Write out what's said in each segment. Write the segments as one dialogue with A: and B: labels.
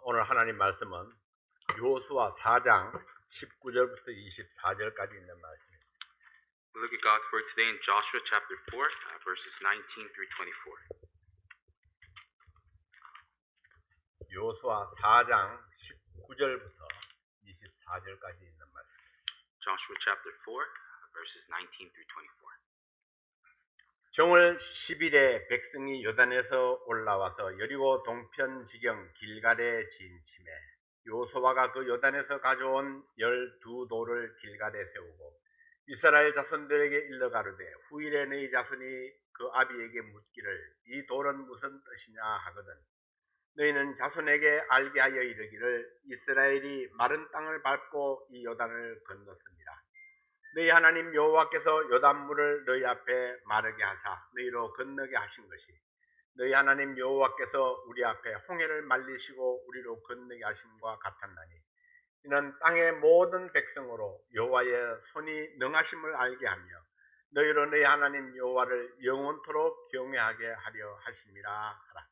A: 오늘 하나님 말씀은 여호수아 4장 19절부터 24절까지 있는 말씀입니다.
B: We look at God's word today in Joshua chapter 4, verses 19 through 24.
A: 여호수아 4장 19절부터 24절까지 있는 말씀.
B: Joshua chapter 4, verses 19 through 24.
A: 정월 10일에 백성이 요단에서 올라와서 여리고 동편 지경 길갈에 진침해 여호수아가 그 요단에서 가져온 12돌을 길갈에 세우고 이스라엘 자손들에게 일러 가로되 후일에 너희 자손이 그 아비에게 묻기를 이 돌은 무슨 뜻이냐 하거든 너희는 자손에게 알게 하여 이르기를 이스라엘이 마른 땅을 밟고 이 요단을 건넜습니다. 너희 하나님 여호와께서 요단물을 너희 앞에 마르게 하사 너희로 건너게 하신 것이 너희 하나님 여호와께서 우리 앞에 홍해를 말리시고 우리로 건너게 하심과 같았나니 이는 땅의 모든 백성으로 여호와의 손이 능하심을 알게 하며 너희로 너희 하나님 여호와를 영원토록 경외하게 하려 하심이라 하라.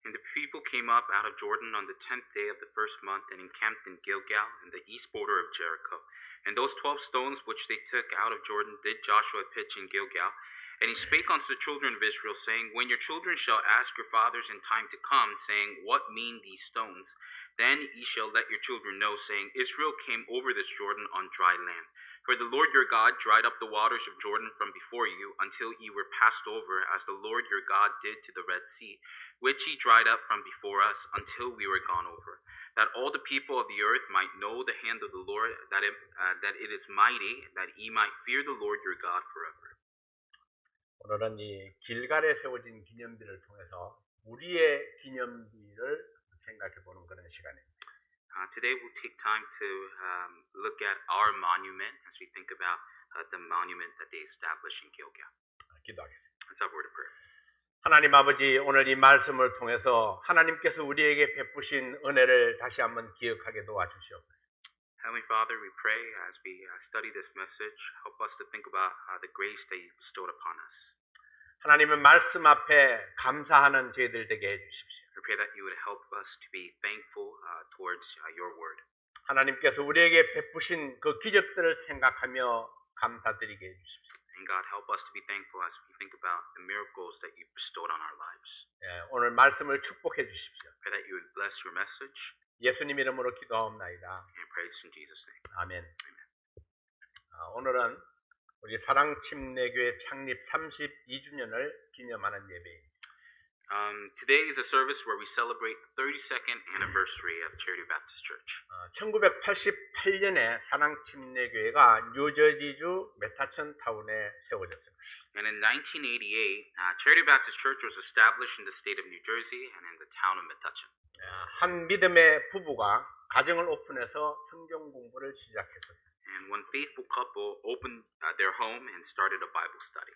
B: And the people came up out of Jordan on the 10th day of the first month and encamped in Gilgal in the east border of Jericho. And those 12 stones which they took out of Jordan did Joshua pitch in Gilgal. And he spake unto the children of Israel, saying, When your children shall ask your fathers in time to come, saying, What mean these stones? Then ye shall let your children know, saying, Israel came over this Jordan on dry land. For the Lord your God dried up the waters of Jordan from before you, until ye were passed over, as the Lord your God did to the Red Sea, which he dried up from before us, until we were gone over. That all the people of the earth might know the hand of the Lord, that it is mighty, that ye might fear the Lord your God forever.
A: 오늘은 이 길갈에 세워진 기념비를 통해서 우리의 기념비를 생각해 보는 그런 시간입니다.
B: Today we'll take time to look at our monument as we think about the monument that they established in Gilgal.
A: 기도하겠습니다.
B: Let's have a word of prayer.
A: 하나님 아버지, 오늘 이 말씀을 통해서 하나님께서 우리에게 베푸신 은혜를 다시 한번 기억하게 도와주시옵소서.
B: Heavenly Father, we pray as we study this message, help us to think about the grace that you bestowed upon us.
A: 하나님의 말씀 앞에 감사하는 저희들 되게 해주십시오.
B: We pray that you would help us to be thankful towards your word.
A: 하나님께서 우리에게 베푸신 그 기적들을 생각하며 감사드리게 해주십시오.
B: And God, help us to be thankful as we think about the miracles that you bestowed on our lives.
A: 오늘 말씀을 축복해 주십시오.
B: Pray that you would bless your message.
A: 예수님 이름으로 기도하옵나이다.
B: And pray this in Jesus' name.
A: 아멘. 오늘은 우리 사랑침례교회 창립 32주년을 기념하는 예배입니다.
B: Today is a service where we celebrate the 32nd anniversary of Charity Baptist Church.
A: 1988년에 사랑침례교회가 뉴저지주 메타천 타운에 세워졌습니다.
B: And in 1988, Charity Baptist Church was established in the state of New Jersey and in the town of Metuchen.
A: 한 믿음의 부부가 가정을 오픈해서 성경 공부를 시작했었습니다.
B: And one faithful couple opened their home and started a Bible study.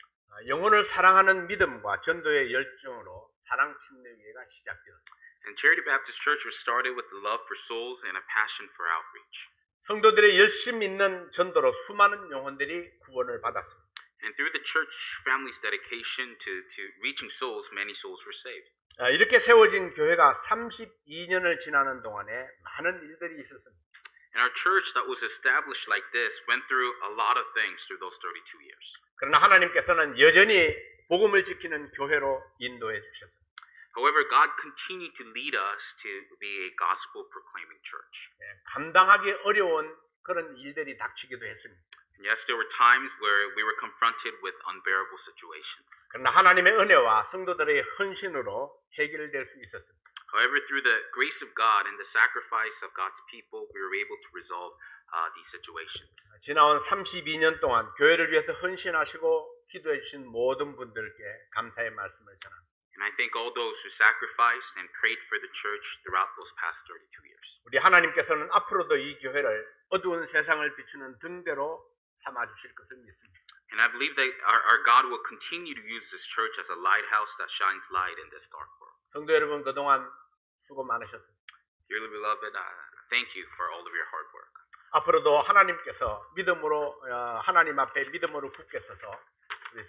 A: 영혼을 사랑하는 믿음과 전도의 열정으로 사랑침례교회가 시작되었습니다.
B: And Charity Baptist Church was started with the love for souls and a passion for outreach.
A: 성도들의 열심 있는 전도로 수많은 영혼들이 구원을 받았습니다.
B: And through the church family's dedication to reaching souls, many souls were saved.
A: 이렇게 세워진 교회가 32년을 지나는 동안에 많은 일들이 있었습니다.
B: And our church that was established like this went through a lot of things through those 32 years.
A: 그러나 하나님께서는 여전히 복음을 지키는 교회로 인도해 주셨습니다.
B: However, God continued to lead us to be a gospel proclaiming church.
A: 감당하기 어려운 그런 일들이 닥치기도 했습니다.
B: And yes, there were times where we were confronted with unbearable situations.
A: 그러나 하나님의 은혜와 성도들의 헌신으로 해결될 수 있었습니다.
B: However, through the grace of God and the sacrifice of God's people, we were able to resolve these situations.
A: 지나온 32년 동안 교회를 위해서 헌신하시고 기도해 주신 모든 분들께 감사의 말씀을 전합니다.
B: And I thank all those who sacrificed and prayed for the church throughout those past 32 years.
A: 우리 하나님께서는 앞으로도 이 교회를 어두운 세상을 비추는 등대로 삼아 주실 것을 믿습니다.
B: And I believe that our God will continue to use this church as a lighthouse that shines light in this dark world.
A: 성도 여러분 그동안 수고 많으셨습니다.
B: Dearly beloved, thank you for all of your hard work.
A: 앞으로도 하나님께서 믿음으로 하나님 앞에 믿음으로 굳게 서서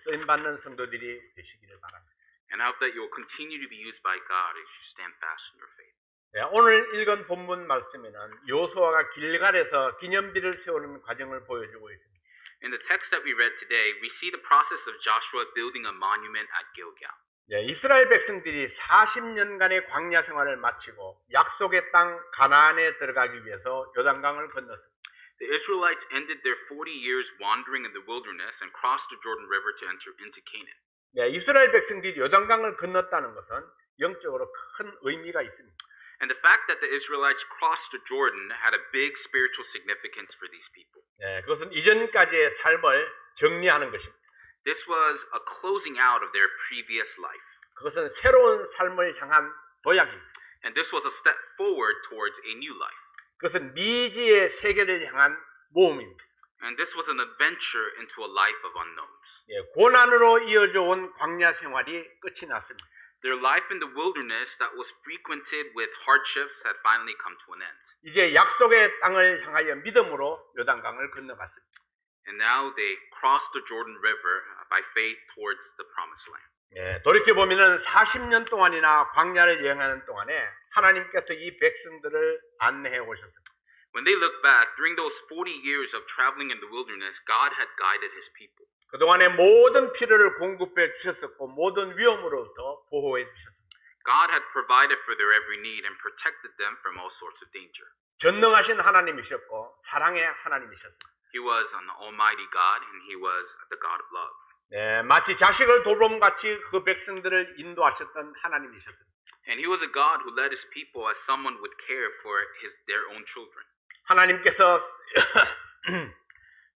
A: 쓰임 받는 성도들이 되시기를 바랍니다.
B: And I hope that you will continue to be used by God as you stand fast in your faith.
A: 네, 오늘 읽은 본문 말씀에는 여호수아가 길갈에서 기념비를 세우는 과정을 보여주고 있습니다.
B: In the text that we read today, we see the process of Joshua building a monument at Gilgal.
A: 네, 이스라엘 백성들이 40년간의 광야 생활을 마치고 약속의 땅 가나안에 들어가기 위해서 요단강을 건넜습니다.
B: The Israelites ended their 40 years wandering in the wilderness and crossed the Jordan River to enter into Canaan.
A: 네, 이스라엘 백성들이 요단강을 건넜다는 것은 영적으로 큰 의미가 있습니다.
B: And the fact that the Israelites crossed the Jordan had a big spiritual significance for these people.
A: 네, 그것은 이전까지의 삶을 정리하는 것입니다.
B: This was a closing out of their previous life.
A: 그것은 새로운 삶을 향한 도약입니다.
B: And this was a step forward towards a new life.
A: 그것은 미지의 세계를 향한 모험입니다.
B: And this was an adventure into a life of unknowns.
A: 예, 고난으로 이어져 온 광야 생활이 끝이 났습니다.
B: Their life in the wilderness that was frequented with hardships had finally come to an end.
A: 이제 약속의 땅을 향하여 믿음으로 요단강을 건너갔습니다.
B: And now they crossed the Jordan River by faith towards the promised land.
A: 예, 돌이켜보면 40년 동안이나 광야를 여행하는 동안에 하나님께서 이 백성들을 안내해 오셨습니다.
B: When they look back, during those 40 years of traveling in the wilderness, God had guided his people.
A: 그동안에 모든 필요를 공급해 주셨었고 모든 위험으로부터 보호해 주셨습니다.
B: God had provided for their every need and protected them from all sorts of danger.
A: 전능하신 하나님이셨고 사랑의 하나님이셨습니다.
B: He was an almighty God and he was the God of love.
A: 네, 마치 자식을 돌봄같이 그 백성들을 인도하셨던 하나님이셨습니다.
B: And he was a God who led his people as someone would care for their own children.
A: 하나님께서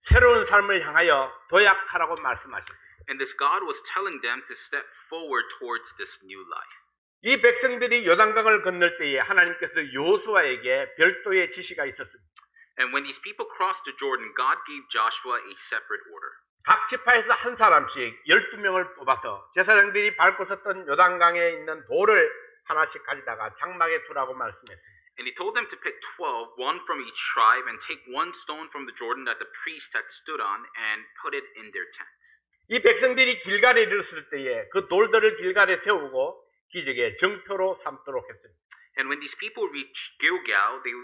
A: 새로운 삶을 향하여 도약하라고 말씀하셨습니다.
B: And this God was telling them to step forward towards this new life.
A: 이 백성들이 요단강을 건널 때에 하나님께서 여호수아에게 별도의 지시가 있었습니다.
B: And when these people crossed the Jordan, God gave Joshua a separate order.
A: 각 지파에서 한 사람씩 12명을 뽑아서 제사장들이 밟고 섰던 요단강에 있는 돌을 하나씩 가져다가 장막에 두라고 말씀했습니다.
B: And he told them to pick 12, one from each tribe, and take one stone from the Jordan that the priest had stood on and put it in their tents.
A: 이 백성들이 길갈에 이르렀을 때에 그 돌들을 길갈에 세우고 기적의 정표로 삼도록 했습니다.
B: And when these people reached Gilgal, they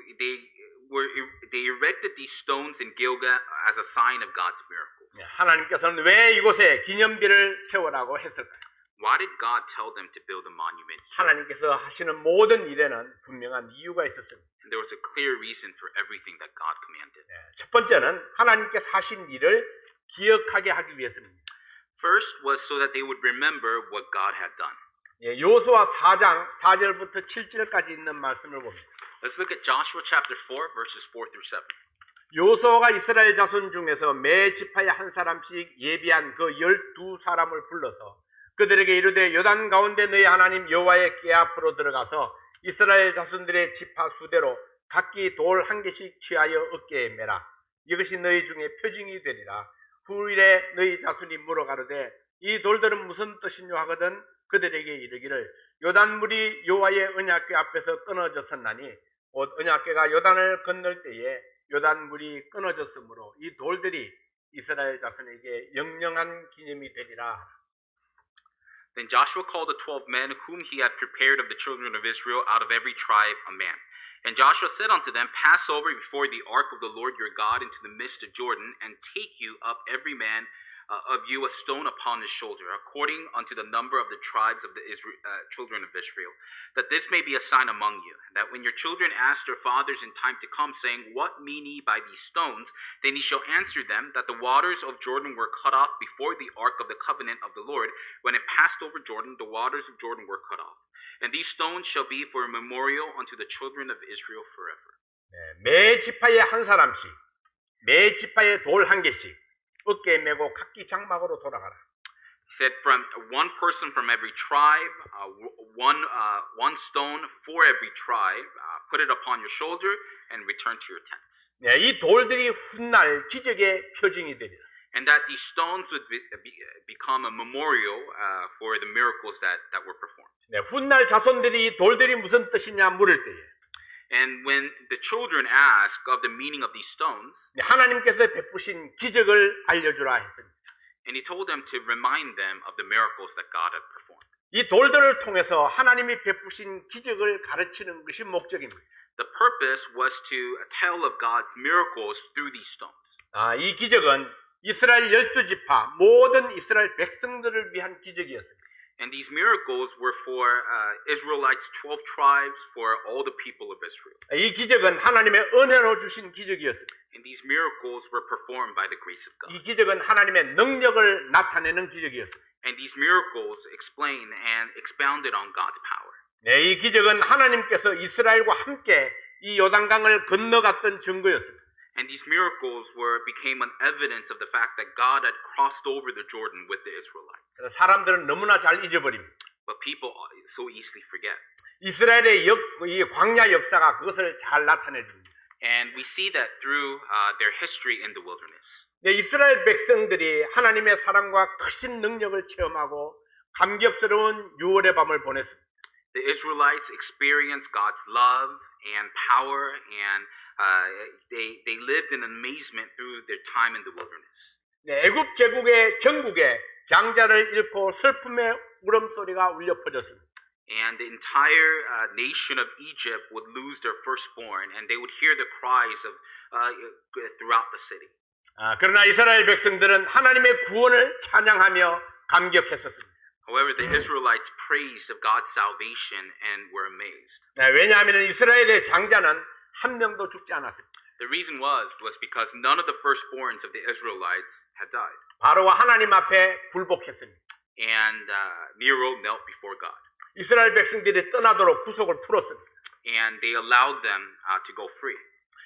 B: erected these stones in Gilgal as a sign of God's miracles.
A: 하나님께서는 왜 이곳에 기념비를 세우라고 했을까요?
B: Why did God tell them to build a monument here?
A: 하나님께서 하시는 모든 일에는 분명한 이유가 있었습니다.
B: And there was a clear reason for everything that God commanded.
A: 첫 번째는 하나님께서 하신 일을 기억하게 하기 위해서입니다.
B: First was so that they would remember what God had done.
A: 여호수아 4장 4절부터 7절까지 있는 말씀을 봅니다.
B: Let's look at Joshua chapter 4, verses 4 through 7.
A: 여호수아가 이스라엘 자손 중에서 매 지파에 한 사람씩 예비한 그 12사람을 불러서 그들에게 이르되 요단 가운데 너희 하나님 여호와의 궤 앞으로 들어가서 이스라엘 자손들의 지파 수대로 각기 돌 한 개씩 취하여 어깨에 매라. 이것이 너희 중에 표징이 되리라. 후일에 너희 자손이 물어가로되 이 돌들은 무슨 뜻이뇨 하거든 그들에게 이르기를 요단물이 여호와의 언약궤 앞에서 끊어졌었나니 곧 언약궤가 요단을 건널 때에 요단물이 끊어졌으므로 이 돌들이 이스라엘 자손에게 영영한 기념이 되리라.
B: Then Joshua called the 12 men whom he had prepared of the children of Israel out of every tribe a man. And Joshua said unto them, Pass over before the ark of the Lord your God into the midst of Jordan, and take you up every man of you a stone upon his shoulder, according unto the number of the tribes of the children of Israel, that this may be a sign among you, that when your children ask their fathers in time to come, saying, What mean ye by these stones? Then ye shall answer them, that the waters of Jordan were cut off before the ark of the covenant of the Lord. When it passed over Jordan, the waters of Jordan were cut off. And these stones shall be for a memorial unto the children of Israel forever.
A: 매 지파에 한 사람씩, 매 지파에 돌 한 개씩 어깨에 메고 각기 장막으로 돌아가라.
B: He said, from one person from every tribe, one stone for every tribe, put it upon your shoulder, and return to your tents.
A: 이 돌들이 훗날 기적의 표징이 되리라.
B: And that these stones would become a memorial for the miracles that were performed.
A: 훗날 자손들이 이 돌들이 무슨 뜻이냐 물을 때에
B: And when the children ask of the meaning of these stones,
A: 하나님께서 베푸신 기적을 알려주라 했습니다.
B: and he told them to remind them of the miracles that God had performed.
A: 이 돌들을 통해서 하나님이 베푸신 기적을 가르치는 것이 목적입니다.
B: The purpose was to tell of God's miracles through these stones.
A: 이 기적은 이스라엘 12지파 모든 이스라엘 백성들을 위한 기적이었습니다.
B: And these miracles were for Israelites, 12 tribes, for all the people of Israel.
A: 이 기적은 하나님의 은혜로 주신 기적이었습니다.
B: And these miracles were performed by the grace of God.
A: 이 기적은 하나님의 능력을 나타내는 기적이었습니다.
B: And these miracles explain and expounded on God's power.
A: 네, 이 기적은 하나님께서 이스라엘과 함께 이 요단강을 건너갔던 증거였습니다.
B: And these miracles became an evidence of the fact that God had crossed over the Jordan with the Israelites.
A: 사람들은 너무나 잘 잊어버립니다.
B: But people so easily forget.
A: 이스라엘의 이 광야 역사가 그것을 잘 나타내 줍니다.
B: And we see that through their history in the wilderness.
A: 네, 이스라엘 백성들이 하나님의 사랑과 크신 능력을 체험하고 감격스러운 6월의 밤을 보냈습니다.
B: The Israelites experienced God's love and power, and they lived in amazement through their time in the wilderness.
A: 네, 애굽 제국의 전국에 장자를 잃고 슬픔의 울음소리가 울려 퍼졌습니다.
B: And the entire nation of Egypt would lose their firstborn, and they would hear the cries of throughout the city.
A: 그러나 이스라엘 백성들은 하나님의 구원을 찬양하며 감격했었습니다.
B: However, the Israelites praised of God's salvation and were amazed.
A: 네, 왜냐하면 이스라엘의 장자는 한 명도 죽지 않았습니다.
B: The reason was because none of the firstborns of the Israelites had died.
A: 바로가 하나님 앞에 굴복했습니다.
B: And Nero knelt before God.
A: 이스라엘 백성들이 떠나도록 구속을 풀었습니다.
B: And they allowed them to go free.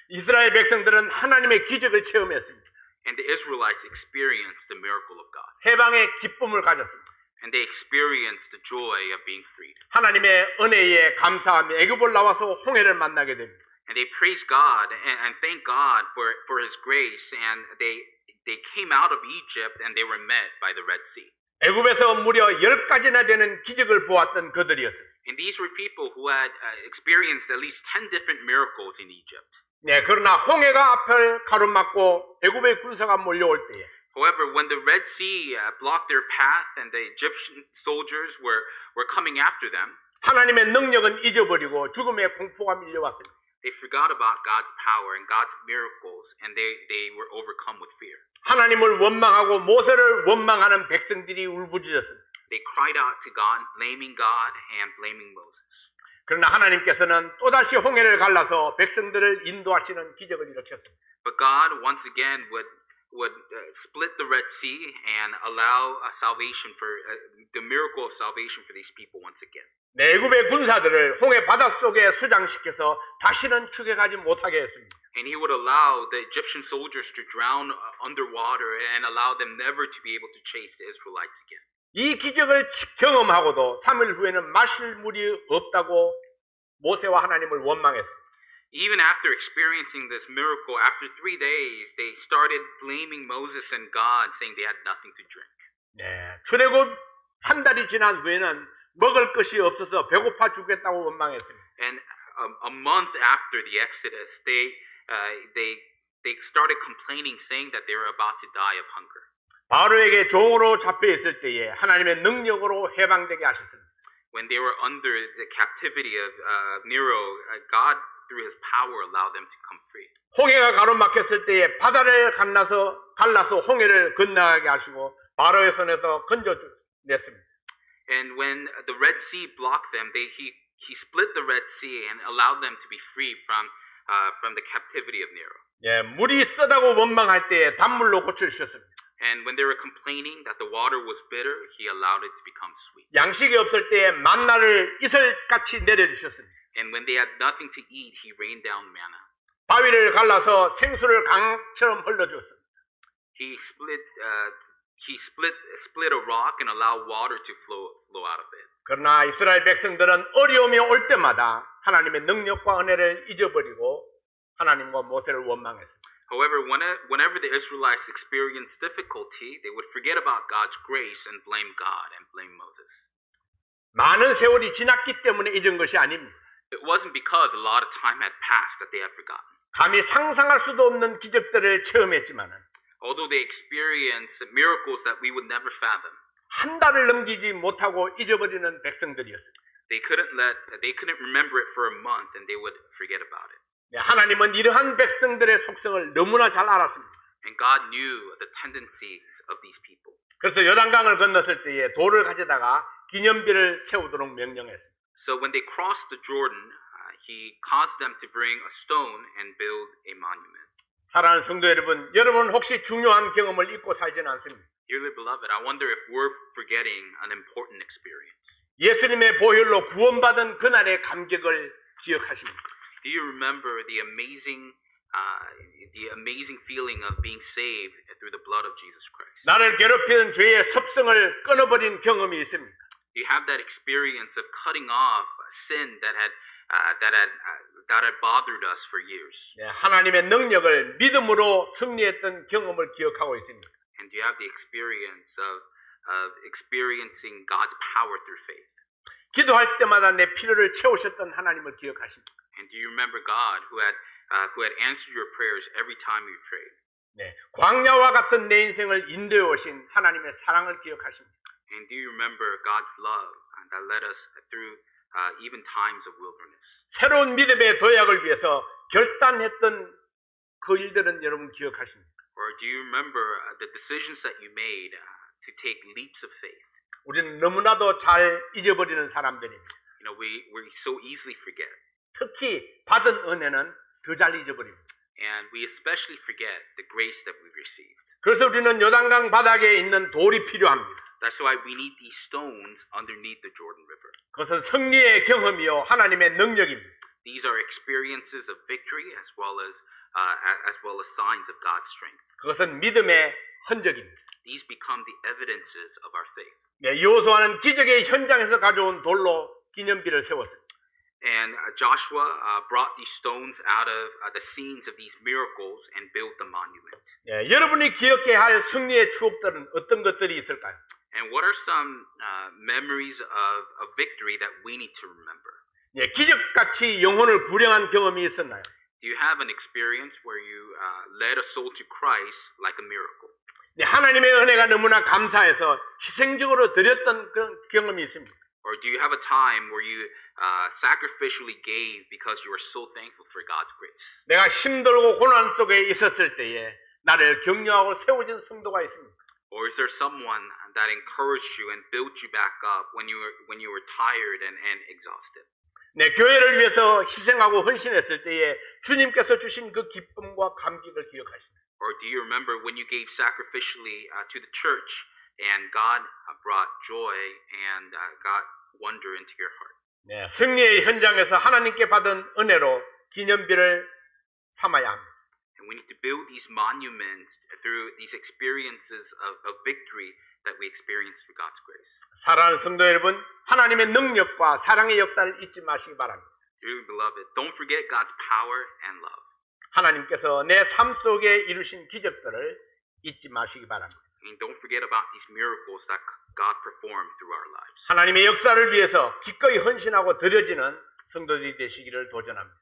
A: 이스라엘 백성들은 하나님의 기적을 체험했습니다.
B: And the Israelites experienced the miracle of God.
A: 해방의 기쁨을 가졌습니다.
B: And they experienced the joy of being freed.
A: 하나님의 은혜에 감사하며 애굽을 나와서 홍해를 만나게 됩니다.
B: And they praised God and thank God for His grace. And they came out of Egypt and they were met by the Red Sea.
A: 애굽에서 무려 10가지나 되는 기적을 보았던 그들이었습니다.
B: And these were people who had experienced at least 10 different miracles in Egypt.
A: 네, 그러나 홍해가 앞을 가로막고 애굽의 군사가 몰려올 때에
B: However, when the Red Sea blocked their path and the Egyptian soldiers were coming after them,
A: 하나님의 능력은 잊어버리고 죽음의 공포가 밀려왔습니다.
B: they forgot about God's power and God's miracles, and they were overcome with fear.
A: 하나님을 원망하고 모세를 원망하는 백성들이 울부짖었습니다.
B: They cried out to God, blaming God and blaming Moses.
A: 그러나 하나님께서는 또다시 홍해를 갈라서 백성들을 인도하시는 기적을 일으켰습니다.
B: But God once again would split the Red Sea and allow salvation for the miracle of salvation for these people once again.
A: 네, 애굽의 군사들을 홍해 바닷속에 수장시켜서 다시는 추격하지 못하게 했습니다.
B: And he would allow the Egyptian soldiers to drown underwater and allow them never to be able to chase the Israelites again.
A: 이 기적을 경험하고도 3일 후에는 마실 물이 없다고 모세와 하나님을 원망했습니다.
B: Even after experiencing this miracle, after 3 days, they started blaming Moses and God, saying they had nothing to drink.
A: 네, 출애굽 한 달이 지난 후에는 먹을 것이 없어서 배고파 죽겠다고 원망했습니다.
B: And a month after the Exodus, they started complaining, saying that they were about to die of hunger.
A: 바로에게 종으로 잡혀 있을 때에 하나님의 능력으로 해방되게 하셨습니다.
B: When they were under the captivity of Nero, God, through His power, allowed them to come free.
A: 홍해가 가로막혔을 때에 바다를 갈라서 홍해를 건너가게 하시고 바로의 손에서 건져냈습니다.
B: And when the Red Sea blocked them, He split the Red Sea and allowed them to be free from the captivity of Nero.
A: 예, 물이 쓰다고 원망할 때에 단물로 고쳐주셨습니다.
B: And when they were complaining that the water was bitter, He allowed it to become sweet.
A: 양식이 없을 때에 만나를 이슬같이 내려주셨습니다.
B: And when they had nothing to eat, He rained down manna.
A: 바위를 갈라서 생수를 강처럼 흘러주었습니다.
B: He split a rock and allowed water to flow out of it.
A: 그러나 이스라엘 백성들은 어려움이 올 때마다 하나님의 능력과 은혜를 잊어버리고 하나님과 모세를 원망했습니다.
B: However, whenever the Israelites experienced difficulty, they would forget about God's grace and blame God and blame Moses.
A: 많은 세월이 지났기 때문에 잊은 것이 아닙니다.
B: It wasn't because a lot of time had passed that they had forgotten.
A: 감히 상상할 수도 없는 기적들을 체험했지만은
B: Although they experienced miracles that we would never fathom,
A: 한 달을 넘기지 못하고 잊어버리는 백성들이었어요.
B: They couldn't remember it for a month and they would forget about it.
A: 네, 하나님은 이러한 백성들의 속성을 너무나 잘 알았습니다.
B: And God knew the tendencies of these people.
A: 그래서 요단강을 건넜을 때에 돌을 가져다가 기념비를 세우도록 명령했어요.
B: So when they crossed the Jordan, he caused them to bring a stone and build a monument.
A: 사랑하는 성도 여러분, 여러분 혹시 중요한 경험을 잊고 살지는 않습니다.
B: Dearly beloved, I wonder if we're forgetting an important experience.
A: 예수님의 보혈로 구원받은 그날의 감격을 기억하십니까?
B: Do you remember the amazing feeling of being saved through the blood of Jesus Christ?
A: 나를 괴롭히는 죄의 섭성을 끊어버린 경험이 있습니까?
B: Do you have that experience of cutting off sin that had bothered us for years?
A: 네, 하나님의 능력을 믿음으로 승리했던 경험을 기억하고 있습니다.
B: And do you have the experience of experiencing God's power through faith?
A: 기도할 때마다 내 필요를 채우셨던 하나님을 기억하십니까?
B: And do you remember God who had answered your prayers every time you prayed?
A: 네, 광야와 같은 내 인생을 인도해 오신 하나님의 사랑을 기억하십니까?
B: And do you remember God's love that led us through even times of wilderness?
A: 새로운 믿음의 도약을 위해서 결단했던 그 일들은 여러분 기억하십니까?
B: Or do you remember the decisions that you made to take leaps of faith?
A: 우리는 너무나도 잘 잊어버리는 사람들입니다.
B: You know, we so easily forget.
A: 특히 받은 은혜는 더 잘 잊어버립니다.
B: And we especially forget the grace that we received.
A: 그래서 우리는 요단강 바닥에 있는 돌이 필요합니다.
B: That's why we need these stones underneath the Jordan River.
A: 그것은 승리의 경험이요 하나님의 능력입니다.
B: These are experiences of victory as well as signs of God's strength.
A: 그것은 믿음의 흔적입니다.
B: These become the evidences of our faith.
A: 네, 여호수아는 기적의 현장에서 가져온 돌로 기념비를 세웠습니다.
B: And Joshua brought these stones out of the scenes of these miracles and built the monument.
A: 네, 여러분이 기억해야 할 승리의 추억들은 어떤 것들이 있을까요?
B: And what are some memories of victory that we need to remember?
A: 네, 기적같이 영혼을 구령한 경험이 있었나요?
B: Do you have an experience where you led a soul to Christ like a miracle?
A: 네, 하나님의 은혜가 너무나 감사해서 희생적으로 드렸던 그런 경험이 있습니다.
B: Or do you have a time where you sacrificially gave because you were so thankful for God's grace?
A: 내가 힘들고 고난 속에 있었을 때에 나를 격려하고 세워준 성도가 있습니다.
B: Or is there someone that encouraged you and built you back up when you were tired and exhausted?
A: 네, 교회를 위해서 희생하고 헌신했을 때에 주님께서 주신 그 기쁨과 감격을 기억하십니다.
B: Or do you remember when you gave sacrificially to the church and God brought joy and got wonder into your heart?
A: 네, 승리의 현장에서 하나님께 받은 은혜로 기념비를 삼아야 합니다.
B: And we need to build these monuments through these experiences of victory that we experience through God's grace.
A: 사랑하는 성도 여러분, 하나님의 능력과 사랑의 역사를 잊지 마시기 바랍니다.
B: Dearly beloved, don't forget God's power and love.
A: 하나님께서 내 삶 속에 이루신 기적들을 잊지 마시기 바랍니다.
B: And don't forget about these miracles that God performed through our lives.
A: 하나님의 역사를 위해서 기꺼이 헌신하고 드려지는 성도들이 되시기를 도전합니다.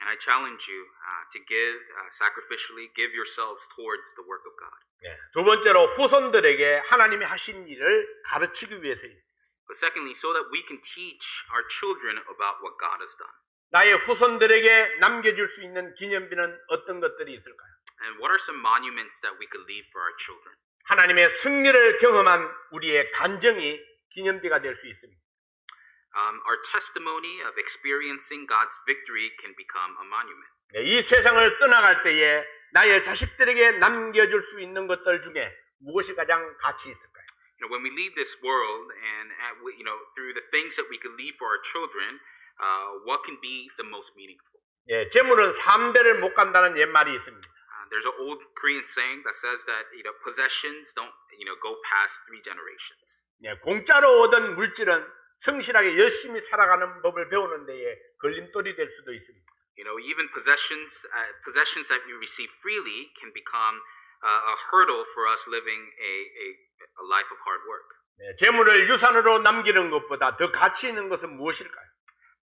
B: And I challenge you to give sacrificially, give yourselves towards the work of God.
A: 네, 두 번째로 후손들에게 하나님이 하신 일을 가르치기 위해서입니다.
B: But secondly, so that we can teach our children about what God has done.
A: 나의 후손들에게 남겨줄 수 있는 기념비는 어떤 것들이 있을까요?
B: And what are some monuments that we could leave for our children?
A: 하나님의 승리를 경험한 우리의 간증이 기념비가 될 수 있습니다.
B: Our testimony of experiencing God's victory can become a monument.
A: 네, 이 세상을 떠나갈 때에 나의 자식들에게 남겨줄 수 있는 것들 중에 무엇이 가장 가치 있을까요?
B: You know, when we leave this world and through the things that we could leave for our children, what can be the most meaningful?
A: 예, 재물은 3대를 못 간다는 옛말이 있습니다.
B: There's an old Korean saying that says that possessions don't go past 3 generations.
A: 예, 공짜로 얻은 물질은 성실하게 열심히 살아가는 법을 배우는 데에 걸림돌이 될 수도 있습니다.
B: You know, even possessions that we receive freely can become a hurdle for us living a life of hard work.
A: 예, 재물을 유산으로 남기는 것보다 더 가치 있는 것은 무엇일까요?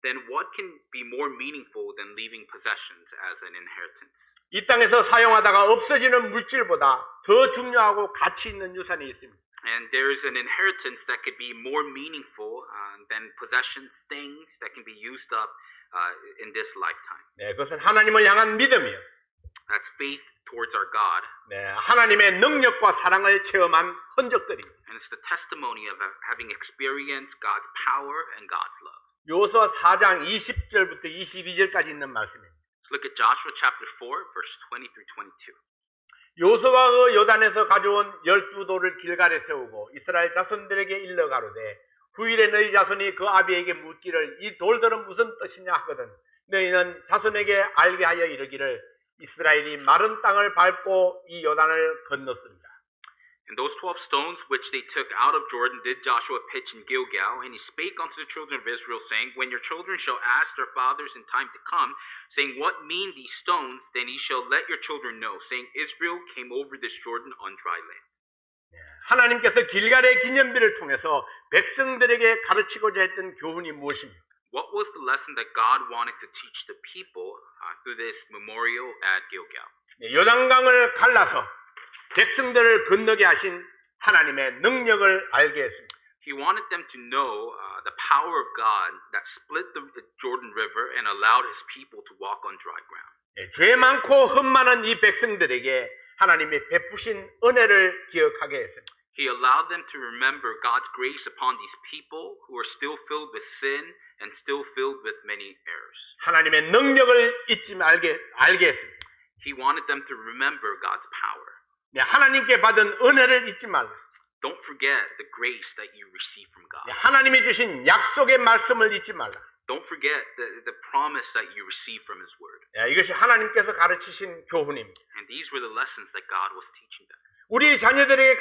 B: Then what can be more meaningful than leaving possessions as an inheritance?
A: 이 땅에서 사용하다가 없어지는 물질보다 더 중요하고 가치 있는 유산이 있습니다.
B: And there is an inheritance that could be more meaningful than possessions, things that can be used up in this lifetime.
A: 네, 그것은 하나님을 향한 믿음이요.
B: That's faith towards our God.
A: 네, 하나님의 능력과 사랑을 체험한 흔적들입니다.
B: And it's the testimony of having experienced God's power and God's love.
A: 요수아 4장 20절부터 22절까지 있는 말씀입니다.
B: So look at Joshua chapter 4, verse 20 through 22.
A: 요수아가 요단에서 가져온 12돌을 길갈에 세우고 이스라엘 자손들에게 일러 가로되 후일에 너희 자손이 그 아비에게 묻기를 이 돌들은 무슨 뜻이냐 하거든 너희는 자손에게 알게 하여 이르기를 이스라엘이 마른 땅을 밟고 이 요단을 건넜습니다.
B: And those 12 stones which they took out of Jordan did Joshua pitch in Gilgal, and he spake unto the children of Israel, saying, When your children shall ask their fathers in time to come, saying, What mean these stones? Then ye shall let your children know, saying, Israel came over this Jordan on dry land.
A: 하나님께서 길갈의 기념비를 통해서 백성들에게 가르치고자 했던 교훈이 무엇입니까?
B: What was the lesson that God wanted to teach the people through this memorial at Gilgal?
A: 요단강을 갈라서 백성들을 건너게 하신 하나님의 능력을 알게 했습니다.
B: He wanted them to know the power of God that split the Jordan River and allowed his people to walk on dry ground.
A: 죄 많고 흠 많은 이 백성들에게 하나님이 베푸신 은혜를 기억하게 했습니다.
B: He allowed them to remember God's grace upon these people who are still filled with sin and still filled with many errors.
A: 하나님의 능력을 잊지 말게 알게 했습니다.
B: He wanted them to remember God's power.
A: 네, 하나님께 받은 은혜를 잊지 말라.
B: Don't forget the grace that you receive from God.
A: 네, 하나님이 주신 약속의 말씀을 잊지 말라.
B: Don't forget the promise that you receive from His Word.
A: 네, 이것이 하나님께서 가르치신 교훈입니다.
B: And these were the lessons that God was teaching them.
A: 우리 자녀들에게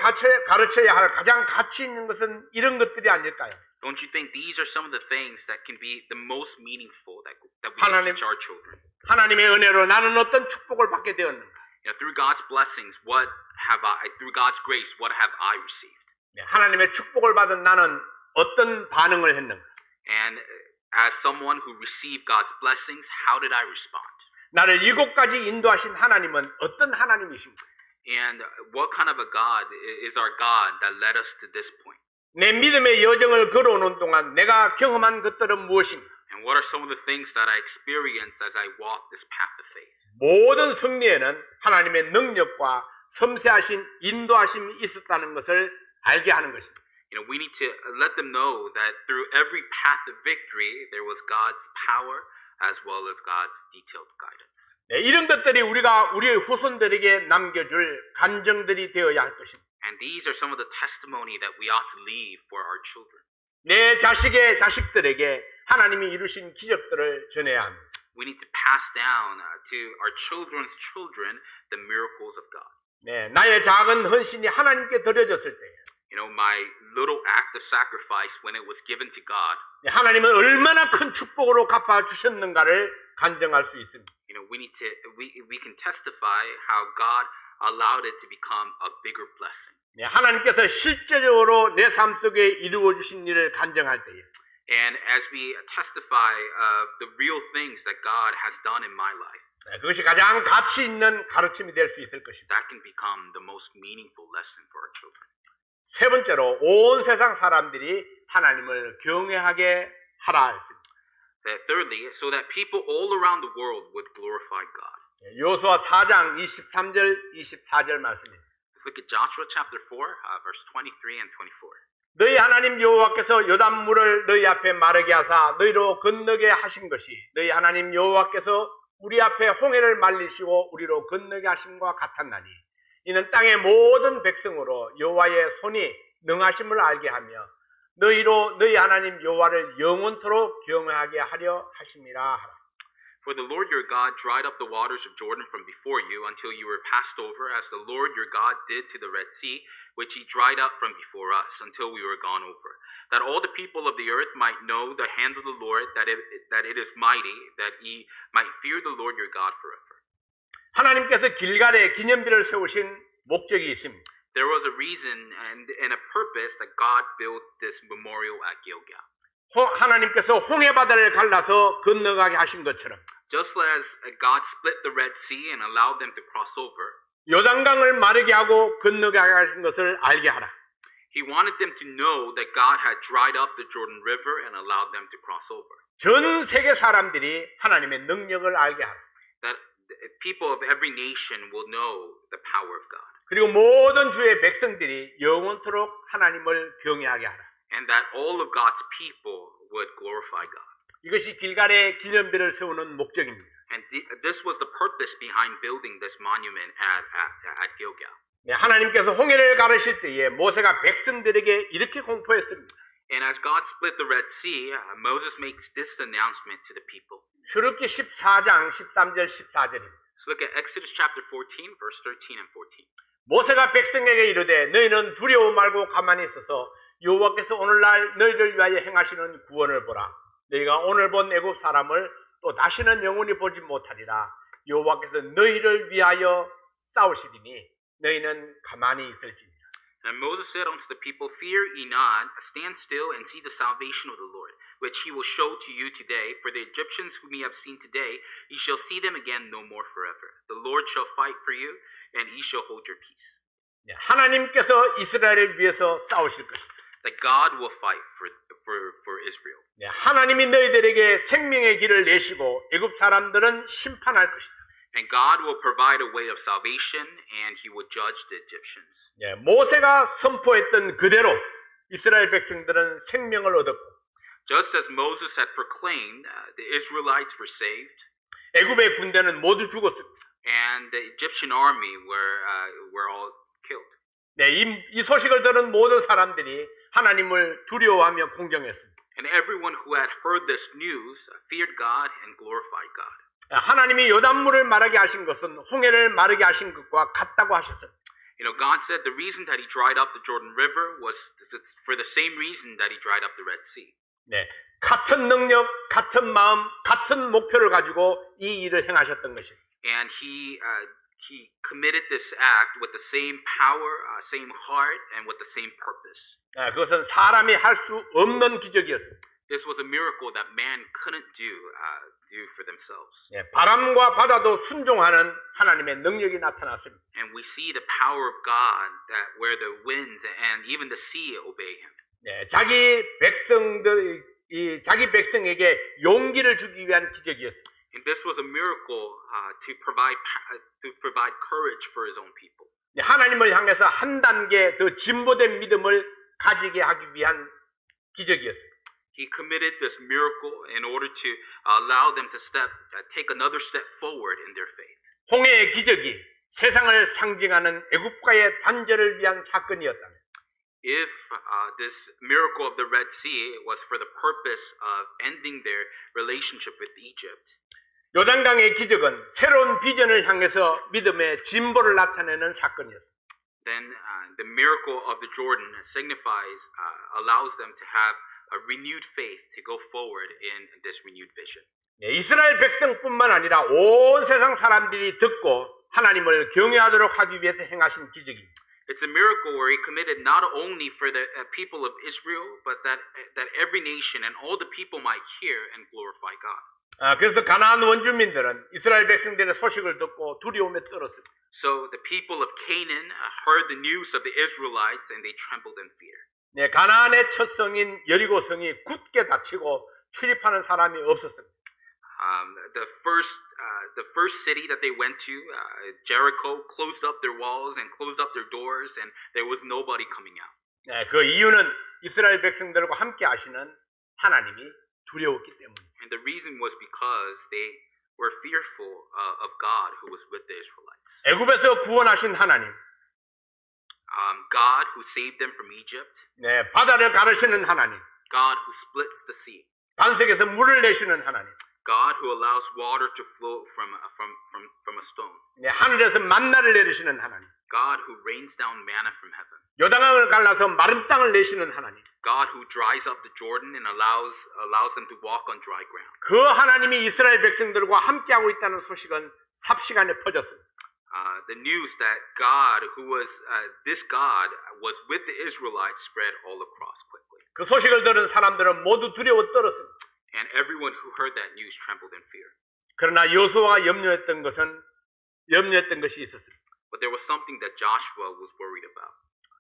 A: 가르쳐야 할 가장 가치 있는 것은 이런 것들이 아닐까요?
B: Don't you think these are some of the things that can be the most meaningful that we
A: 하나님-
B: can teach our children?
A: 하나님의 은혜로 나는 어떤 축복을 받게 되었는가?
B: Through God's blessings, through God's grace, what have I received?
A: 네, 하나님의 축복을 받은 나는 어떤 반응을 했는가?
B: And as someone who received God's blessings, how did I respond?
A: 나를 이곳까지 인도하신 하나님은 어떤 하나님이신가?
B: And what kind of a God is our God that led us to this point?
A: 내 믿음의 여정을 걸어오는 동안 내가 경험한 것들은 무엇인가?
B: And what are some of the things that I experienced as I walked this path of faith?
A: 모든 승리에는 하나님의 능력과 섬세하신 인도하심이 있었다는 것을 알게 하는 것입니다.
B: We need to let them know that through every path of victory, there was God's power as well as God's detailed guidance.
A: 네, 이런 것들이 우리가 우리의 후손들에게 남겨줄 간증들이 되어야 할 것입니다.
B: And these are some of the testimony that we ought to leave for our children.
A: 내 자식의 자식들에게 하나님이 이루신 기적들을 전해야 합니다.
B: We need to pass down to our children's children the miracles of God.
A: 네, 나의 작은 헌신이 하나님께 드려졌을 때
B: My little act of sacrifice when it was given to God.
A: 네, 하나님은 얼마나 큰 축복으로 갚아주셨는가를 간증할 수 있습니다.
B: We can testify how God allowed it to become a bigger blessing.
A: 네, 하나님께서 실제적으로 내 삶 속에 이루어 주신 일을 간증할 때에
B: And as we testify of the real things that God has done in my life,
A: 네, 그것이 가장 가치 있는 가르침이 될 수 있을 것입니다.
B: that can become the most meaningful lesson for our children.
A: 세 번째로 온 세상 사람들이 하나님을 경외하게 하라 했습니다.
B: Thirdly, so that people all around the world would glorify God.
A: 네, 요수아 4장 23절 24절 말씀입니다.
B: Let's look at Joshua chapter 4, verse 23 and 24.
A: 너희 하나님 여호와께서 요단물을 너희 앞에 마르게 하사 너희로 건너게 하신 것이 너희 하나님 여호와께서 우리 앞에 홍해를 말리시고 우리로 건너게 하심과 같았나니 이는 땅의 모든 백성으로 여호와의 손이 능하심을 알게 하며 너희로 너희 하나님 여호와를 영원토록 경외하게 하려 하심이라 하라.
B: For the Lord your God dried up the waters of Jordan from before you until you were passed over, as the Lord your God did to the Red Sea, which he dried up from before us until we were gone over. That all the people of the earth might know the hand of the Lord, that it is mighty, that ye might fear the Lord your God forever.
A: 하나님께서 길갈에 기념비를 세우신 목적이 있습니다.
B: There was a reason and a purpose that God built this memorial at Gilgal.
A: 하나님께서 홍해바다를 갈라서 건너가게 하신 것처럼
B: Just as God split the Red Sea and allowed them to cross over,
A: 요단강을 마르게 하고 건너가게 하신 것을 알게 하라.
B: He wanted them to know that God had dried up the Jordan River and allowed them to cross over.
A: 전 세계 사람들이 하나님의 능력을 알게 하라.
B: That people of every nation will know the power of God.
A: 그리고 모든 주의 백성들이 영원토록 하나님을 경외하게 하라.
B: And that all of God's people would glorify God.
A: 이것이 길갈의 기념비를 세우는 목적입니다.
B: And this was the purpose behind building this monument at Gilgal.
A: 네, 하나님께서 홍해를 가르실 때에 모세가 백성들에게 이렇게 공포했습니다.
B: And as God split the Red Sea, Moses makes this announcement to the people.
A: 출애굽기 14장 13절 14절입니다.
B: So look at Exodus chapter 14, verse 13 and 14.
A: 모세가 백성에게 이르되 너희는 두려워 말고 가만히 있어서 여호와께서 오늘날 너희를 위하여 행하시는 구원을 보라. 너희가 오늘 본 애굽 사람을 또 다시는 영원히 보지 못하리라. 여호와께서 너희를 위하여 싸우시리니 너희는 가만히 있을지니라.
B: And Moses said unto the people, Fear ye not, stand still and see the salvation of the Lord, which he will show to you today. For the Egyptians whom ye have seen today, ye shall see them again no more forever. The Lord shall fight for you, and ye shall hold your peace.
A: 네, 하나님께서 이스라엘을 위해서 싸우실 것입니다.
B: That God will fight for Israel.
A: 네, 하나님이 너희들에게 생명의 길을 내시고 애굽 사람들은 심판할 것이다.
B: And God will provide a way of salvation, and he will judge the Egyptians.
A: 네, 모세가 선포했던 그대로 이스라엘 백성들은 생명을 얻었고
B: Just as Moses had proclaimed, the Israelites were saved,
A: 애굽의 군대는 모두 죽었습니다.
B: and the Egyptian army were all killed.
A: 네, 이 소식을 들은 모든 사람들이 하나님을 두려워하며 공경했습니다.
B: And everyone who had heard this news feared God and glorified God.
A: 하나님이 요단물을 마르게 하신 것은 홍해를 마르게 하신 것과 같다고 하셨습니다.
B: You know, God said the reason that he dried up the Jordan River was for the same reason that he dried up the Red Sea.
A: 네, 같은 능력, 같은 마음, 같은 목표를 가지고 이 일을 행하셨던 것입니다.
B: And he committed this act with the same power, same heart, and with the same purpose.
A: 그것은 사람이 할 수 없는 기적이었습니다.
B: This was a miracle that man couldn't do for themselves.
A: 네, 바람과 바다도 순종하는 하나님의 능력이 나타났습니다.
B: And we see the power of God that where the winds and even the sea obey him.
A: 네, 자기 백성에게 용기를 주기 위한 기적이었습니다.
B: And this was a miracle to provide courage for his own people.
A: 네, 하나님을 향해서 한 단계 더 진보된 믿음을 가지게 하기 위한 기적이었습니다.
B: He committed this miracle in order to allow them to take another step forward in their faith.
A: 홍해의 기적이 세상을 상징하는 애굽과의 단절을 위한 사건이었다면
B: If this miracle of the Red Sea was for the purpose of ending their relationship with Egypt,
A: 요단강의 기적은 새로운 비전을 향해서 믿음의 진보를 나타내는 사건이었습니다.
B: then the miracle of the Jordan allows them to have a renewed faith to go forward in this renewed vision.
A: 네, 이스라엘 백성뿐만 아니라 온 세상 사람들이 듣고 하나님을 경외하도록 하기 위해서 행하신 기적입니다.
B: It's a miracle where he committed not only for the people of Israel, but that every nation and all the people might hear and glorify God.
A: 그래서 가나안 원주민들은 이스라엘 백성들의 소식을 듣고 두려움에 떨었습니다.
B: So the people of Canaan heard the news of the Israelites and they trembled in fear.
A: 네, 가나안의 첫 성인 여리고 성이 굳게 닫히고 출입하는 사람이 없었습니다.
B: The first city that they went to, Jericho, closed up their walls and closed up their doors, and there was nobody coming out.
A: 네, 그 이유는 이스라엘 백성들과 함께 하시는 하나님이 두려웠기 때문입니다.
B: And the reason was because they were fearful of God who was with the Israelites.
A: 애굽에서 구원하신 하나님,
B: God who saved them from Egypt,
A: 네, 바다를 가르시는 하나님,
B: God who splits the sea,
A: 반석에서 물을 내시는 하나님,
B: God who allows water to flow from a stone,
A: 네, 하늘에서 만나를 내리시는 하나님,
B: God who rains down manna from heaven,
A: 요단강을 갈라서 마른 땅을 내시는 하나님,
B: God who dries up the Jordan and allows them to walk on dry ground.
A: 그 하나님이 이스라엘 백성들과 함께하고 있다는 소식은 삽시간에 퍼졌습니다.
B: The news that God, this God, was with the Israelites spread all across quickly.
A: 그 소식을 들은 사람들은 모두 두려워 떨었습니다.
B: And everyone who heard that news trembled in fear.
A: 그러나 여호수아가 염려했던 것이 있었습니다.
B: But there was something that Joshua was worried about.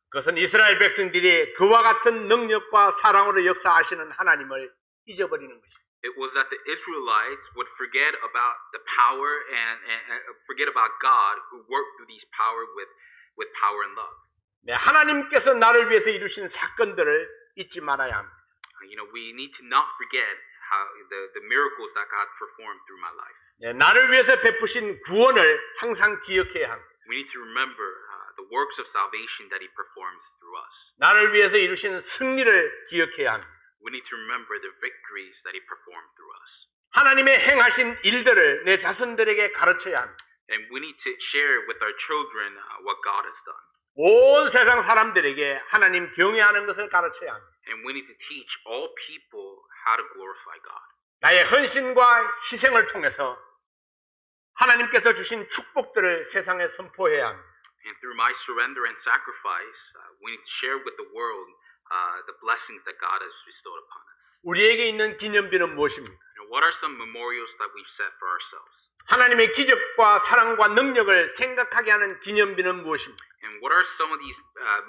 A: 그것은 이스라엘 백성들이 그와 같은 능력과 사랑으로 역사하시는 하나님을 잊어버리는 것입니다.
B: It was that the Israelites would forget about the power and forget about God who worked through these power with power and love.
A: 네, 하나님께서 나를 위해서 이루신 사건들을 잊지 말아야 합니다.
B: We need to not forget how the miracles that God performed through my life.
A: 네, 나를 위해서 베푸신 구원을 항상 기억해야 합니다.
B: We need to remember the works of salvation that He performs through us.
A: 나를 위해서 이루신 승리를 기억해야 합니다.
B: We need to remember the victories that He performed through us.
A: 하나님의 행하신 일들을 내 자손들에게 가르쳐야 합니다.
B: And we need to share with our children what God has done.
A: 온 세상 사람들에게 하나님 경외하는 것을 가르쳐야 합니다.
B: And we need to teach all people how to glorify God.
A: 나의 헌신과 희생을 통해서 하나님께서 주신 축복들을 세상에 선포해야 합니다.
B: And through my surrender and sacrifice, we need to share with the world the blessings that God has bestowed upon us.
A: 우리에게 있는 기념비는 무엇입니까?
B: And what are some memorials that we've set for ourselves?
A: 하나님의 기적과 사랑과 능력을 생각하게 하는 기념비는 무엇입니까?
B: And what are some of these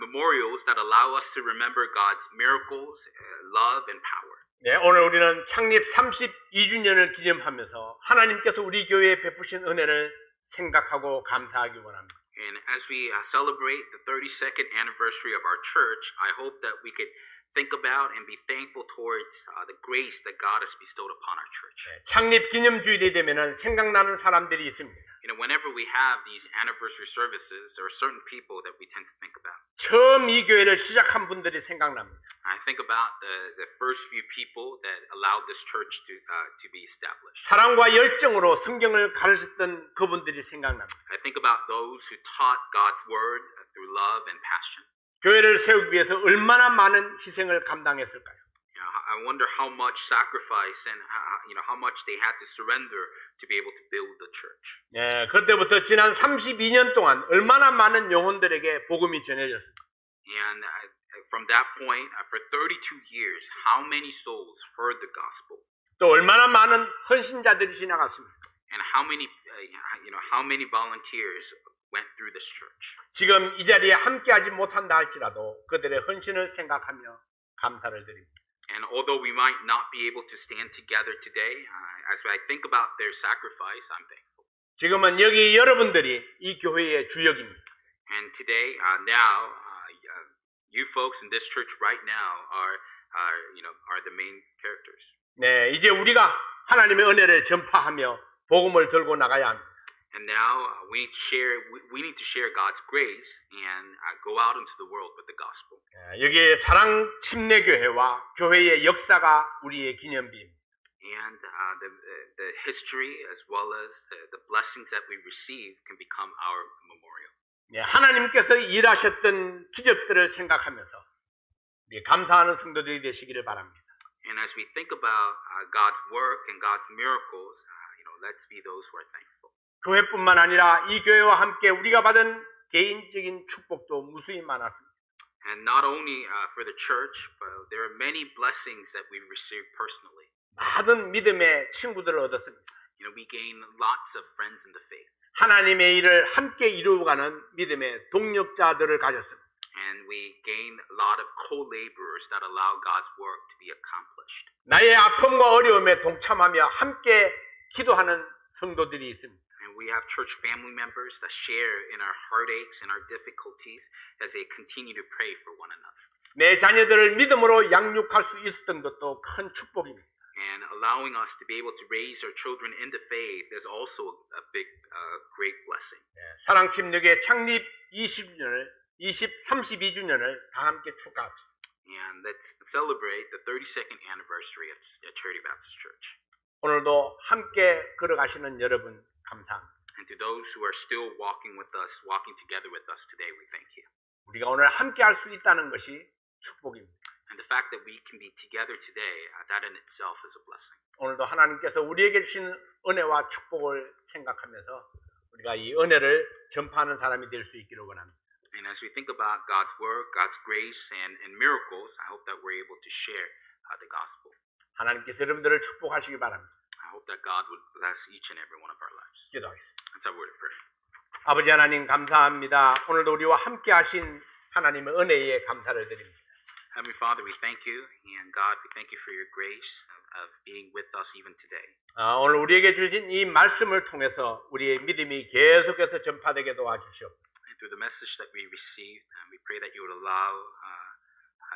B: memorials that allow us to remember God's miracles, love, and power?
A: 네, 오늘 우리는 창립 32주년을 기념하면서 하나님께서 우리 교회에 베푸신 은혜를 생각하고 감사하기 원합니다.
B: And as we celebrate the 32nd anniversary of our church, I hope that we could think about and be thankful towards the grace that God has bestowed upon our church.
A: 네, 창립 기념주일이 되면은 생각나는 사람들이 있습니다.
B: Whenever we have these anniversary services, there are certain people that we tend to think about.
A: 처음 이 교회를 시작한 분들이 생각납니다.
B: I think about the first few people that allowed this church to be established.
A: 사랑과 열정으로 성경을 가르쳤던 그분들이 생각납니다.
B: I think about those who taught God's word through love and passion.
A: 교회를 세우기 위해서 얼마나 많은 희생을 감당했을까요?
B: I wonder how much sacrifice and how much they had to surrender to be able to build the church.
A: 네, 그때부터 지난 32년 동안 얼마나 많은 영혼들에게 복음이 전해졌습니까?
B: And from that point, for 32 years, how many souls heard the gospel?
A: 또 얼마나 많은 헌신자들이 지나갔습니까?
B: And how many volunteers went through this church?
A: 지금 이 자리에 함께하지 못한다 할지라도 그들의 헌신을 생각하며 감사를 드립니다.
B: And although we might not be able to stand together today, as I think about their sacrifice, I'm thankful.
A: 지금은 여기 여러분들이 이 교회의 주역입니다.
B: And today, now, you folks in this church right now are the main characters.
A: 네, 이제 우리가 하나님의 은혜를 전파하며 복음을 들고 나가야 합니다.
B: And now we need to share God's grace and go out into the world with the gospel.
A: 여기에 사랑 침례교회와 교회의 역사가 우리의 기념비입니다.
B: And the history as well as the blessings that we receive can become our memorial.
A: 네, 하나님께서 일하셨던 기적들을 생각하면서 우리 감사하는 성도들이 되시기를 바랍니다.
B: And as we think about God's work and God's miracles, let's be those who are thankful.
A: 교회뿐만 아니라 이 교회와 함께 우리가 받은 개인적인 축복도 무수히 많았습니다.
B: And not only for the church, but there are many blessings that we received personally.
A: 많은 믿음의 친구들을 얻었습니다.
B: We gained lots of friends in the faith.
A: 하나님의 일을 함께 이루어가는 믿음의 동력자들을 가졌습니다.
B: And we gained a lot of co-laborers that allow God's work to be accomplished.
A: 나의 아픔과 어려움에 동참하며 함께 기도하는 성도들이 있습니다.
B: And we have church family members that share in our heartaches and our difficulties as they continue to pray for one another.
A: 내 자녀들을 믿음으로 양육할 수 있었던 것도 큰 축복입니다.
B: And allowing us to be able to raise our children in the faith is also a big, great blessing.
A: 사랑 침례교회 창립 32주년을 다 함께 축하합시다.
B: And let's celebrate the 32nd anniversary of Charity Baptist Church.
A: 오늘도 함께 걸어가시는 여러분 감사합니다.
B: And to those who are still walking together with us today, we thank you.
A: 우리가 오늘 함께 할 수 있다는 것이 축복입니다.
B: And the fact that we can be together today, that in itself is a blessing.
A: 오늘도 하나님께서 우리에게 주신 은혜와 축복을 생각하면서 우리가 이 은혜를 전파하는 사람이 될 수 있기를 원합니다.
B: And as we think about God's work, God's grace, and miracles, I hope that we're able to share the gospel.
A: 하나님께서 여러분들을 축복하시기 바랍니다.
B: I hope that God would bless each and every one of our lives.
A: 기도하겠습니다.
B: That's our word of prayer.
A: 아버지 하나님 감사합니다. 오늘도 우리와 함께 하신 하나님의 은혜에 감사를 드립니다.
B: Heavenly Father, we thank you, and God, we thank you for your grace of being with us even today.
A: 오늘 우리에게 주신 이 말씀을 통해서 우리의 믿음이 계속해서 전파되게 도와주시옵소서.
B: And through the message that we received, we pray that you would allow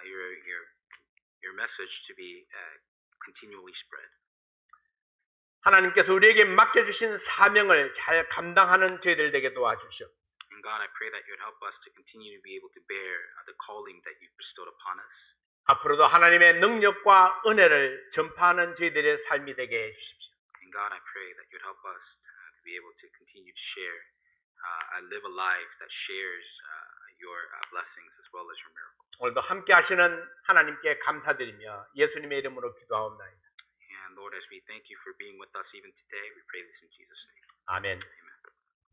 B: your message to be continually spread.
A: 하나님께서 우리에게 맡겨주신 사명을 잘 감당하는 저희들 되게 도와주시옵소서.
B: And God, I pray that you would help us to continue to be able to bear the calling that you've bestowed upon us.
A: 앞으로도 하나님의 능력과 은혜를 전파하는 저희들의 삶이 되게 해주십시오.
B: And God, I pray that you would help us to be able to continue to share, live a life that shares your blessings as well as your miracles.
A: 오늘도 함께 하시는 하나님께 감사드리며 예수님의 이름으로 기도하옵나이다.
B: And Lord, as we thank you for being with us even today, we pray this in Jesus' name.
A: 아멘.